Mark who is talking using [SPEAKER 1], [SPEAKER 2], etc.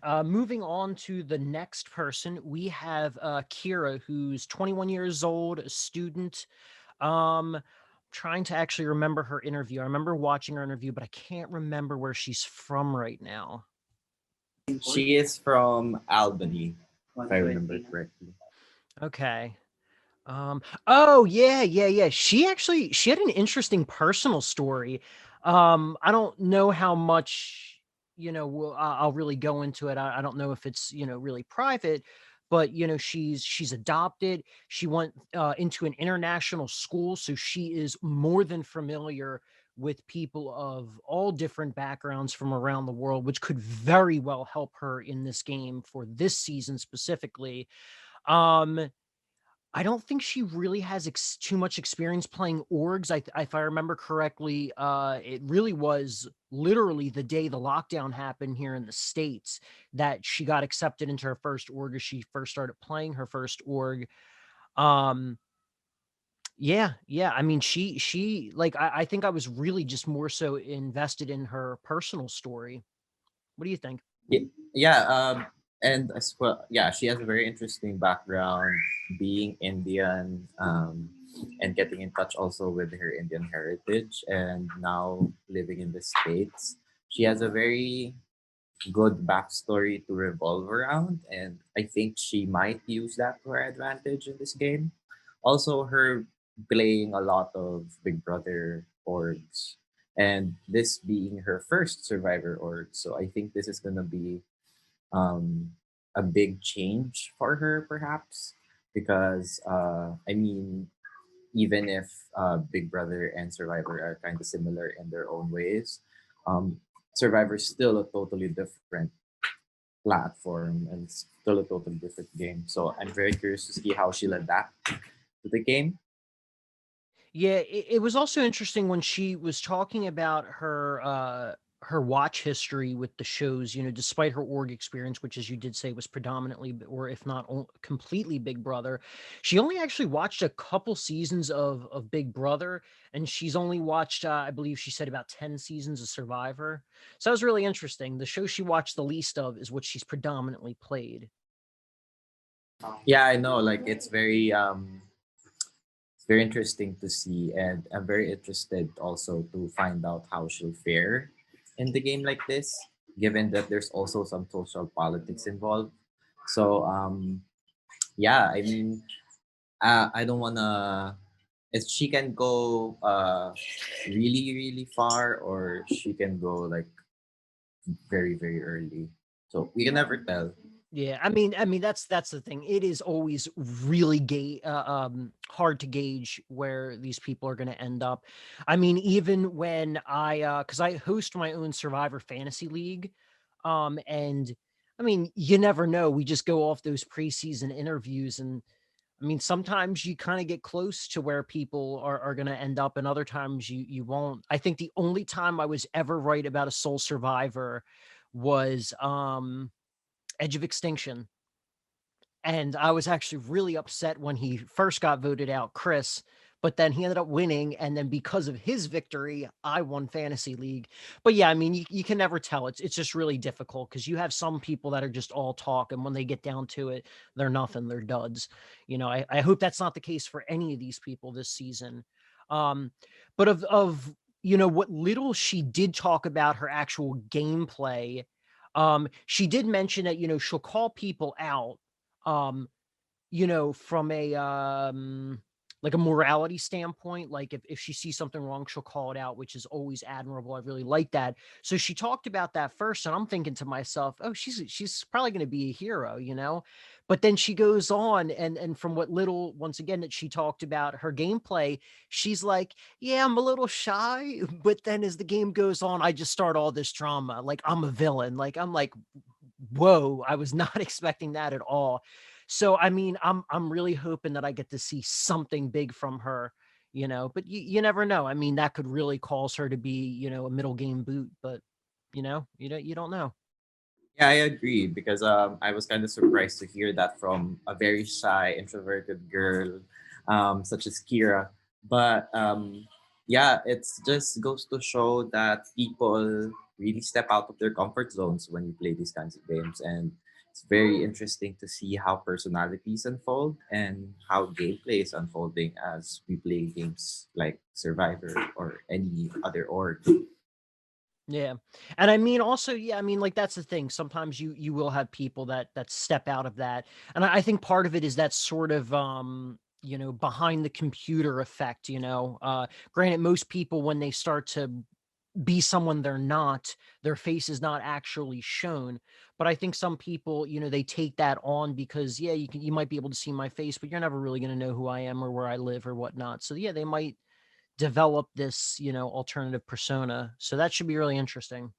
[SPEAKER 1] Moving on to the next person, we have Kira, who's 21 years old, a student. Um, Trying to actually remember her interview. I remember watching her interview, but I can't remember where she's from right now.
[SPEAKER 2] She is from Albany, if I remember correctly.
[SPEAKER 1] Okay. Oh yeah, yeah, yeah. She had an interesting personal story. I don't know how much, I'll really go into it. I don't know if it's, really private, but she's adopted. She went into an international school, so she is more than familiar with people of all different backgrounds from around the world, which could very well help her in this game for this season specifically. Um, I don't think she really has too much experience playing orgs. If I remember correctly, it really was literally the day the lockdown happened here in the States that she got accepted into her first org as she first started playing her first org. Um, yeah, yeah. I mean, she like I think I was really just more so invested in her personal story. What do you think?
[SPEAKER 2] Yeah, and as well, yeah, she has a very interesting background, being Indian, and getting in touch also with her Indian heritage, and now living in the States. She has a very good backstory to revolve around, and I think she might use that to her advantage in this game. Also, her playing a lot of Big Brother orgs, and this being her first Survivor org, so I think this is gonna be um, a big change for her, perhaps, because I mean, even if Big Brother and Survivor are kind of similar in their own ways, um, Survivor is still a totally different platform and still a totally different game. So I'm very curious to see how she'll adapt to the game.
[SPEAKER 1] Yeah, it was also interesting when she was talking about her watch history with the shows, despite her org experience, which as you did say was predominantly or if not completely Big Brother. She only actually watched a couple seasons of Big Brother, and she's only watched I believe she said about 10 seasons of Survivor. So that was really interesting. The show she watched the least of is what she's predominantly played.
[SPEAKER 2] Yeah, I know. Like it's very interesting to see, and I'm very interested also to find out how she'll fare in the game like this, given that there's also some social politics involved. So yeah, I mean, I don't wanna. If she can go really really far, or she can go like very very early. So we can never tell.
[SPEAKER 1] Yeah, I mean that's the thing. It is always really hard to gauge where these people are going to end up. I mean, even when cuz I host my own Survivor Fantasy League, and I mean, you never know. We just go off those preseason interviews, and I mean, sometimes you kind of get close to where people are going to end up, and other times you won't. I think the only time I was ever right about a sole survivor was Edge of Extinction. And I was actually really upset when he first got voted out, Chris, but then he ended up winning. And then because of his victory, I won Fantasy League. But yeah, I mean, you can never tell. It's just really difficult because you have some people that are just all talk. And when they get down to it, they're nothing, they're duds. I hope that's not the case for any of these people this season. Um, but of what little she did talk about her actual gameplay, she did mention that, she'll call people out, um, from a like a morality standpoint. Like if she sees something wrong, she'll call it out, which is always admirable. I really like that. So she talked about that first, and I'm thinking to myself, oh, she's probably going to be a hero. But then she goes on, and from what little, once again, that she talked about her gameplay, she's like, yeah, I'm a little shy, but then as the game goes on, I just start all this drama, like I'm a villain. Like I'm like, whoa, I was not expecting that at all. So I mean, I'm really hoping that I get to see something big from her, but you never know. I mean, that could really cause her to be, a middle game boot, but you don't know.
[SPEAKER 2] Yeah, I agree because I was kind of surprised to hear that from a very shy, introverted girl, such as Kira. But yeah, it just goes to show that people. really step out of their comfort zones when you play these kinds of games. And it's very interesting to see how personalities unfold and how gameplay is unfolding as we play games like Survivor or any other org.
[SPEAKER 1] Yeah. And I mean also, yeah, I mean like that's the thing. Sometimes you will have people that step out of that. And I think part of it is that sort of behind the computer effect, granted most people when they start to be someone they're not, their face is not actually shown. But I think some people, they take that on because yeah, you might be able to see my face, but you're never really going to know who I am or where I live or whatnot. So yeah, they might develop this, alternative persona. So that should be really interesting.